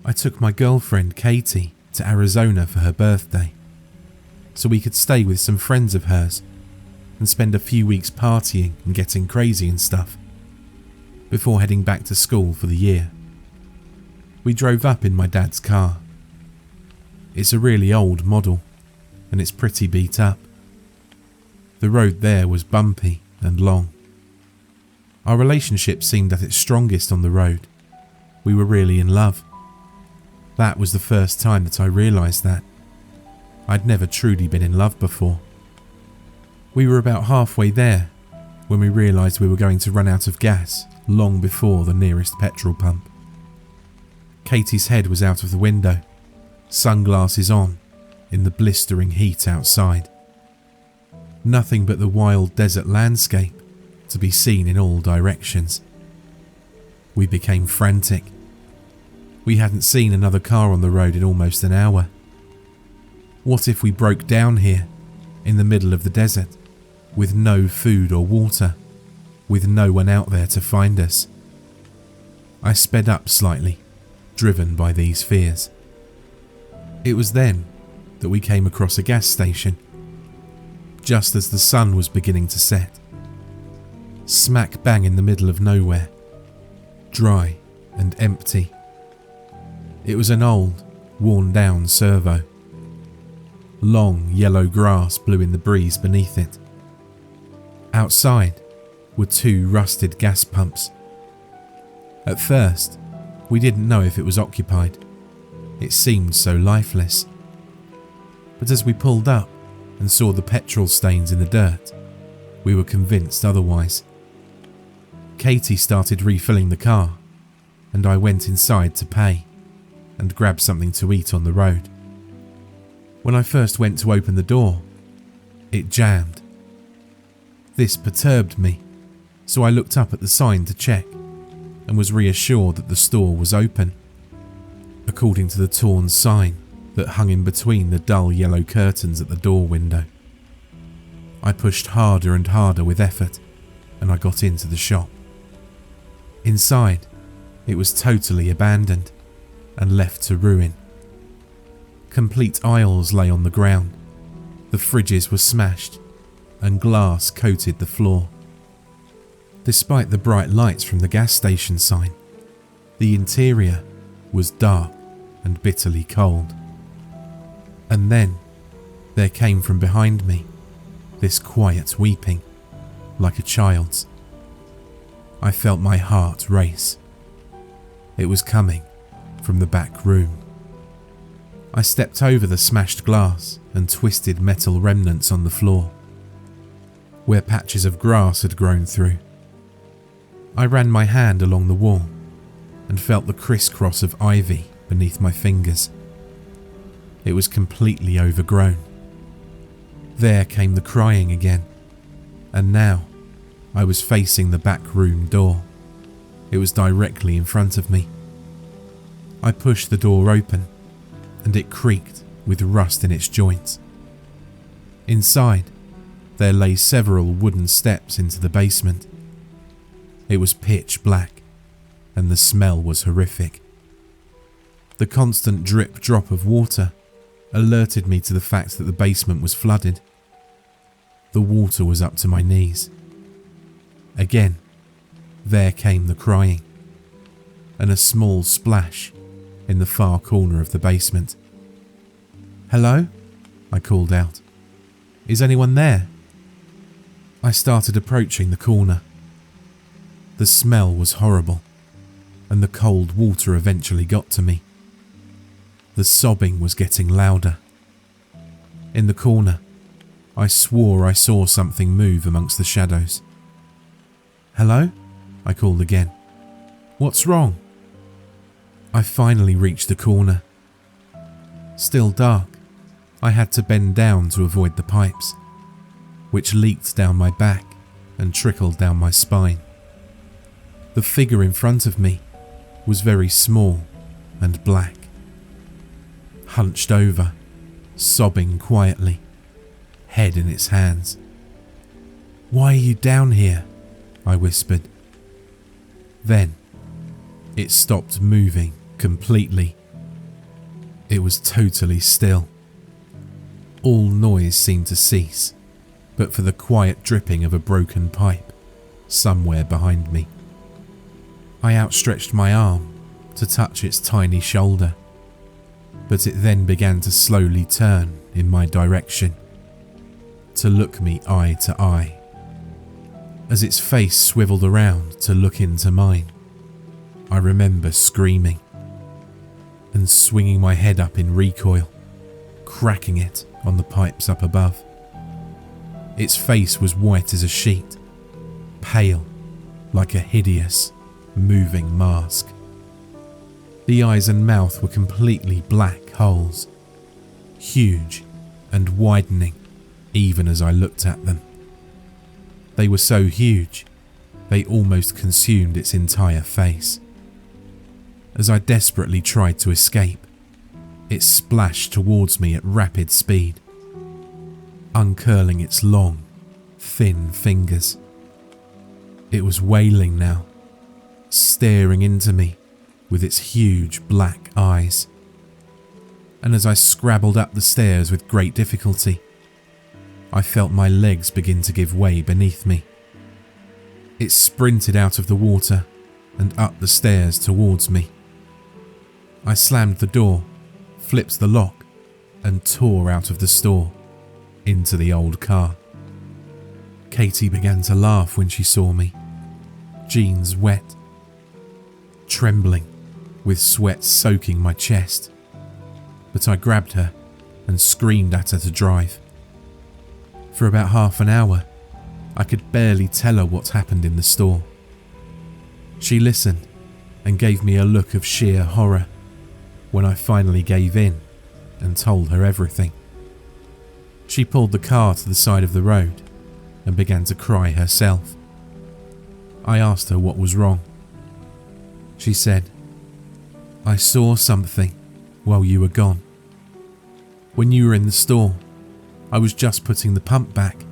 I took my girlfriend Katie to Arizona for her birthday, so we could stay with some friends of hers and spend a few weeks partying and getting crazy and stuff, before heading back to school for the year. We drove up in my dad's car. It's a really old model, and it's pretty beat up. The road there was bumpy and long. Our relationship seemed at its strongest on the road. We were really in love. That was the first time that I realised that. I'd never truly been in love before. We were about halfway there when we realised we were going to run out of gas long before the nearest petrol pump. Katie's head was out of the window, sunglasses on, in the blistering heat outside. Nothing but the wild desert landscape to be seen in all directions. We became frantic. We hadn't seen another car on the road in almost an hour. What if we broke down here, in the middle of the desert, with no food or water, with no one out there to find us? I sped up slightly, driven by these fears. It was then that we came across a gas station, just as the sun was beginning to set. Smack bang in the middle of nowhere, dry and empty. It was an old, worn-down servo. Long yellow grass blew in the breeze beneath it. Outside were 2 rusted gas pumps. At first, we didn't know if it was occupied. It seemed so lifeless. But as we pulled up and saw the petrol stains in the dirt, we were convinced otherwise. Katie started refilling the car, and I went inside to pay and grab something to eat on the road. When I first went to open the door, it jammed. This perturbed me, so I looked up at the sign to check and was reassured that the store was open, according to the torn sign that hung in between the dull yellow curtains at the door window. I pushed harder and harder with effort, and I got into the shop. Inside, it was totally abandoned and left to ruin. Complete aisles lay on the ground. The fridges were smashed, and glass coated the floor. Despite the bright lights from the gas station sign, the interior was dark and bitterly cold. And then, there came from behind me this quiet weeping, like a child's. I felt my heart race. It was coming from the back room. I stepped over the smashed glass and twisted metal remnants on the floor, where patches of grass had grown through. I ran my hand along the wall and felt the crisscross of ivy beneath my fingers. It was completely overgrown. There came the crying again, and now I was facing the back room door. It was directly in front of me. I pushed the door open, and it creaked with rust in its joints. Inside, there lay several wooden steps into the basement. It was pitch black, and the smell was horrific. The constant drip-drop of water alerted me to the fact that the basement was flooded. The water was up to my knees. Again, there came the crying, and a small splash in the far corner of the basement. "Hello?" I called out. "Is anyone there?" I started approaching the corner. The smell was horrible, and the cold water eventually got to me. The sobbing was getting louder. In the corner, I swore I saw something move amongst the shadows. "Hello?" I called again. "What's wrong?" I finally reached the corner. Still dark, I had to bend down to avoid the pipes, which leaked down my back and trickled down my spine. The figure in front of me was very small and black, hunched over, sobbing quietly, head in its hands. "Why are you down here?" I whispered. Then, it stopped moving completely It was totally still. All noise seemed to cease, but for the quiet dripping of a broken pipe somewhere behind me. I outstretched my arm to touch its tiny shoulder, but it then began to slowly turn in my direction, to look me eye to eye. As its face swiveled around to look into mine, I remember screaming and swinging my head up in recoil, cracking it on the pipes up above. Its face was white as a sheet, pale like a hideous, moving mask. The eyes and mouth were completely black holes, huge and widening even as I looked at them. They were so huge, they almost consumed its entire face. As I desperately tried to escape, it splashed towards me at rapid speed, uncurling its long, thin fingers. It was wailing now, staring into me with its huge black eyes. And as I scrabbled up the stairs with great difficulty, I felt my legs begin to give way beneath me. It sprinted out of the water and up the stairs towards me. I slammed the door, flipped the lock, and tore out of the store, into the old car. Katie began to laugh when she saw me, jeans wet, trembling, with sweat soaking my chest. But I grabbed her and screamed at her to drive. For about half an hour, I could barely tell her what happened in the store. She listened and gave me a look of sheer horror when I finally gave in and told her everything. She pulled the car to the side of the road and began to cry herself. I asked her what was wrong. She said, "I saw something while you were gone. When you were in the store, I was just putting the pump back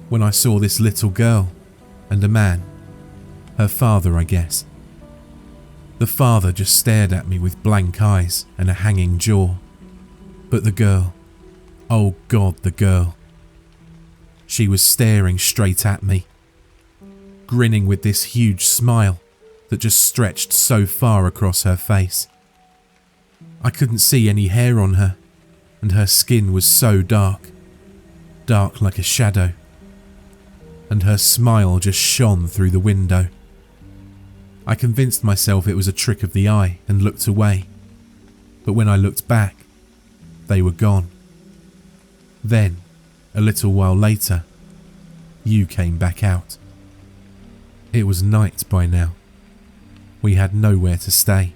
when I saw this little girl and a man, her father, I guess. The father just stared at me with blank eyes and a hanging jaw. But the girl, oh God, the girl. She was staring straight at me, grinning with this huge smile that just stretched so far across her face. I couldn't see any hair on her, and her skin was so dark, dark like a shadow, and her smile just shone through the window. I convinced myself it was a trick of the eye and looked away, but when I looked back, they were gone. Then, a little while later, you came back out. It was night by now. We had nowhere to stay.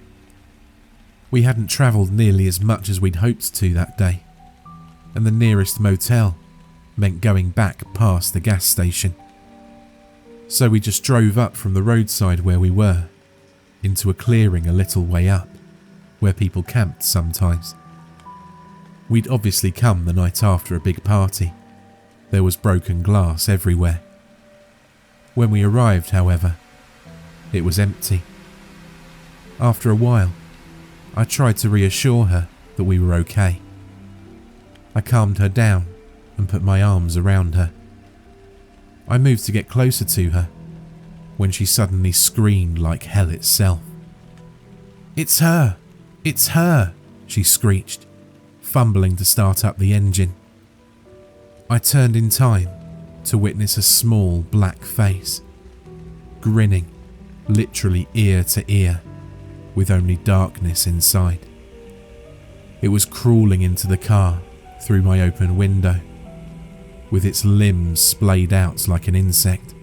We hadn't travelled nearly as much as we'd hoped to that day, and the nearest motel meant going back past the gas station. So we just drove up from the roadside where we were, into a clearing a little way up, where people camped sometimes. We'd obviously come the night after a big party. There was broken glass everywhere. When we arrived, however, it was empty. After a while, I tried to reassure her that we were okay. I calmed her down and put my arms around her. I moved to get closer to her when she suddenly screamed like hell itself. "It's her! It's her!" she screeched, fumbling to start up the engine. I turned in time to witness a small black face, grinning literally ear to ear, with only darkness inside. It was crawling into the car through my open window, with its limbs splayed out like an insect.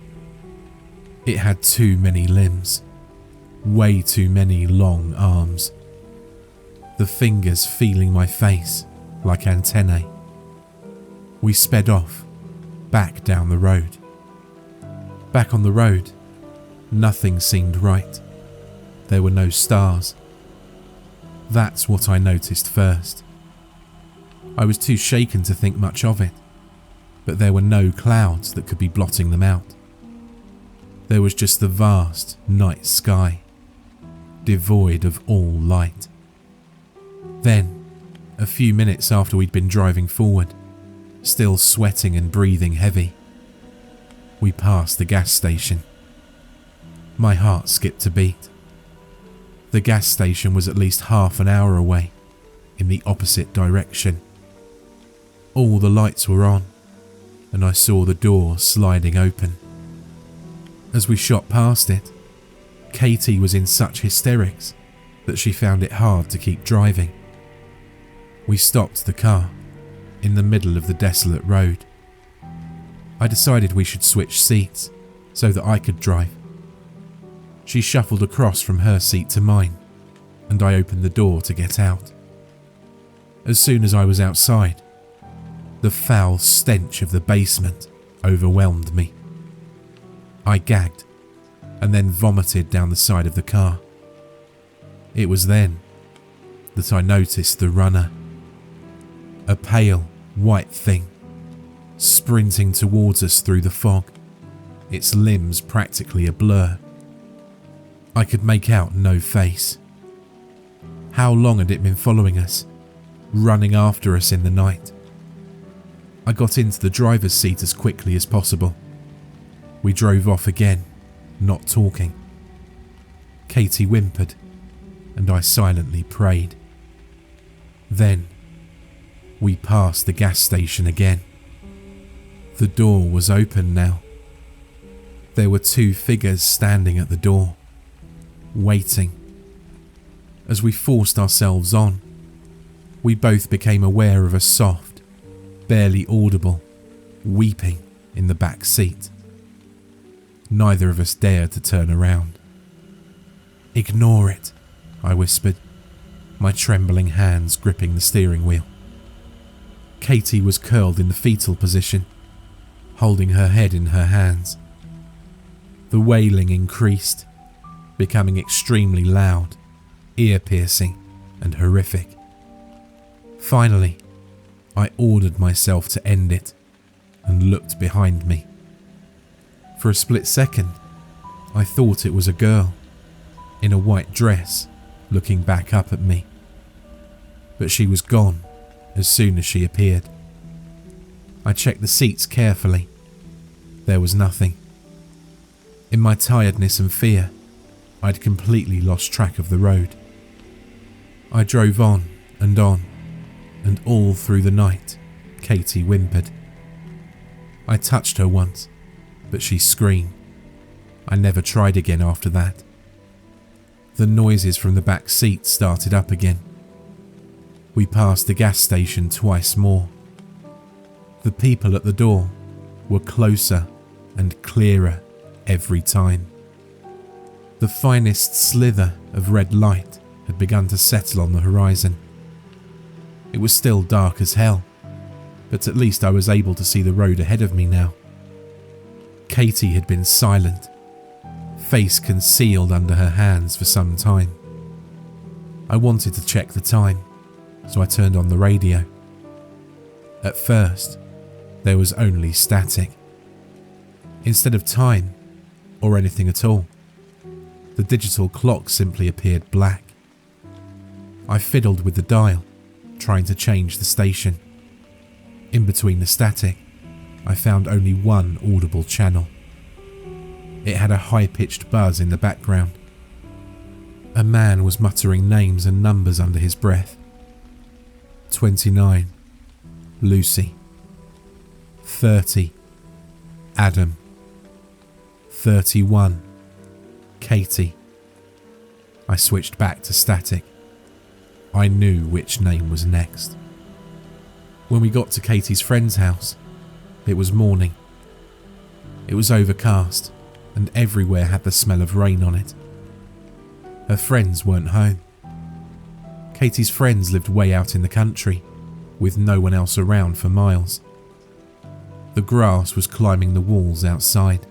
It had too many limbs, way too many long arms, the fingers feeling my face like antennae. We sped off, back down the road. Back on the road, nothing seemed right. There were no stars. That's what I noticed first. I was too shaken to think much of it, but there were no clouds that could be blotting them out. There was just the vast night sky, devoid of all light. Then, A few minutes after we'd been driving forward, still sweating and breathing heavy, we passed the gas station. My heart skipped a beat. The gas station was at least half an hour away, in the opposite direction. All the lights were on, and I saw the door sliding open. As we shot past it, Katie was in such hysterics that she found it hard to keep driving. We stopped the car in the middle of the desolate road. I decided we should switch seats so that I could drive. She shuffled across from her seat to mine, and I opened the door to get out. As soon as I was outside, the foul stench of the basement overwhelmed me. I gagged and then vomited down the side of the car. It was then that I noticed the runner. A pale, white thing, sprinting towards us through the fog, its limbs practically a blur. I could make out no face. How long had it been following us, running after us in the night? I got into the driver's seat as quickly as possible. We drove off again, not talking. Katie whimpered, and I silently prayed. Then, we passed the gas station again. The door was open now. There were two figures standing at the door, waiting. As we forced ourselves on, we both became aware of a soft, barely audible weeping in the back seat. Neither of us dared to turn around. "Ignore it," I whispered, my trembling hands gripping the steering wheel. Katie was curled in the fetal position, holding her head in her hands. The wailing increased, becoming extremely loud, ear-piercing, and horrific. Finally, I ordered myself to end it and looked behind me. For a split second, I thought it was a girl in a white dress looking back up at me. But she was gone as soon as she appeared. I checked the seats carefully. There was nothing. In my tiredness and fear, I'd completely lost track of the road. I drove on, and all through the night, Katie whimpered. I touched her once, but she screamed. I never tried again after that. The noises from the back seat started up again. We passed the gas station twice more. The people at the door were closer and clearer every time. The finest slither of red light had begun to settle on the horizon. It was still dark as hell, but at least I was able to see the road ahead of me now. Katie had been silent, face concealed under her hands for some time. I wanted to check the time, so I turned on the radio. At first, there was only static. Instead of time, or anything at all, the digital clock simply appeared black. I fiddled with the dial, trying to change the station. In between the static, I found only one audible channel. It had a high-pitched buzz in the background. A man was muttering names and numbers under his breath. 29, Lucy. 30, Adam. 31, Katie. I switched back to static. I knew which name was next. When we got to Katie's friend's house, it was morning. It was overcast, and everywhere had the smell of rain on it. Her friends weren't home. Katie's friends lived way out in the country, with no one else around for miles. The grass was climbing the walls outside.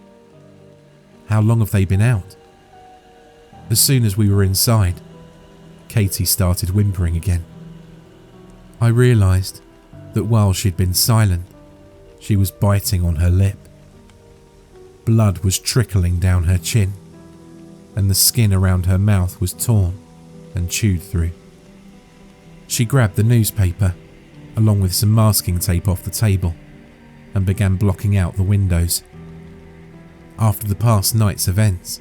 How long have they been out? As soon as we were inside, Katie started whimpering again. I realised that while she'd been silent, she was biting on her lip. Blood was trickling down her chin, and the skin around her mouth was torn and chewed through. She grabbed the newspaper, along with some masking tape off the table, and began blocking out the windows. After the past night's events,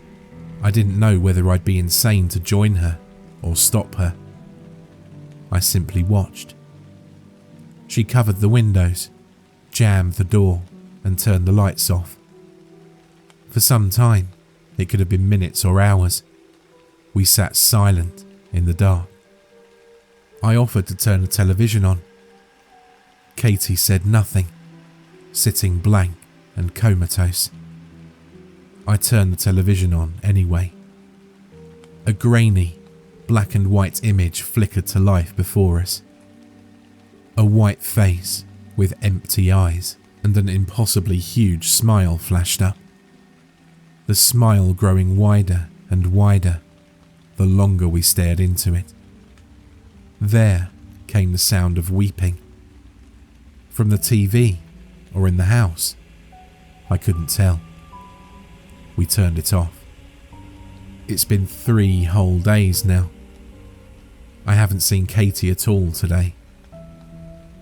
I didn't know whether I'd be insane to join her or stop her. I simply watched. She covered the windows, jammed the door, and turned the lights off. For some time, it could have been minutes or hours, we sat silent in the dark. I offered to turn the television on. Katie said nothing, sitting blank and comatose. I turned the television on anyway. A grainy, black and white image flickered to life before us. A white face with empty eyes and an impossibly huge smile flashed up. The smile growing wider and wider the longer we stared into it. There came the sound of weeping. From the TV or in the house, I couldn't tell. We turned it off. It's been 3 whole days now. I haven't seen Katie at all today.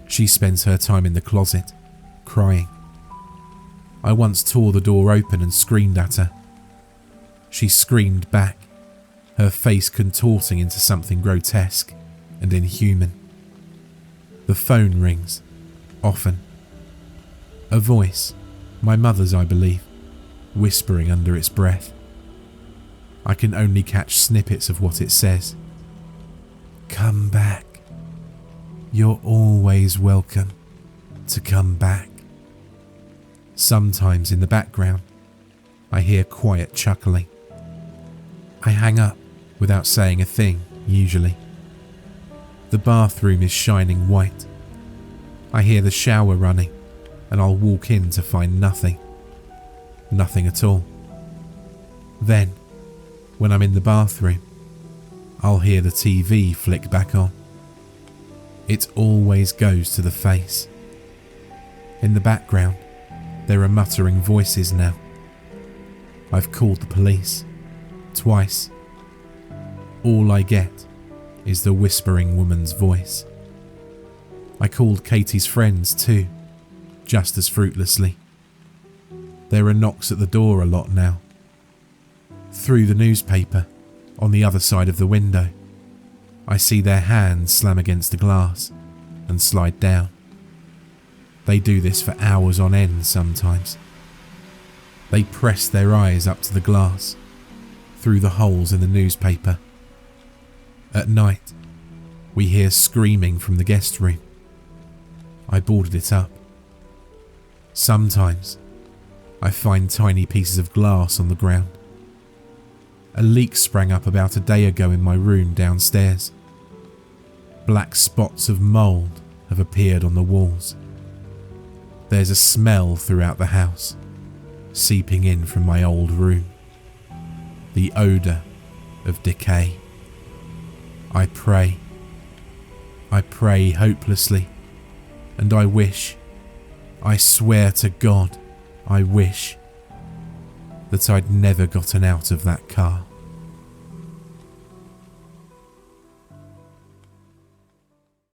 She spends her time in the closet, crying. I once tore the door open and screamed at her. She screamed back, her face contorting into something grotesque and inhuman. The phone rings, often. A voice, my mother's I believe, whispering under its breath. I can only catch snippets of what it says. Come back. You're always welcome to come back. Sometimes in the background, I hear quiet chuckling. I hang up without saying a thing, usually. The bathroom is shining white. I hear the shower running, and I'll walk in to find nothing. Nothing at all. Then, when I'm in the bathroom, I'll hear the TV flick back on. It always goes to the face. In the background, there are muttering voices now. I've called the police, twice. All I get is the whispering woman's voice. I called Katie's friends too, just as fruitlessly. There are knocks at the door a lot now. Through the newspaper, on the other side of the window, I see their hands slam against the glass and slide down. They do this for hours on end sometimes. They press their eyes up to the glass, through the holes in the newspaper. At night, we hear screaming from the guest room. I boarded it up. Sometimes, I find tiny pieces of glass on the ground. A leak sprang up about a day ago in my room downstairs. Black spots of mould have appeared on the walls. There's a smell throughout the house, seeping in from my old room. The odour of decay. I pray hopelessly, and I wish, I swear to God, I wish that I'd never gotten out of that car.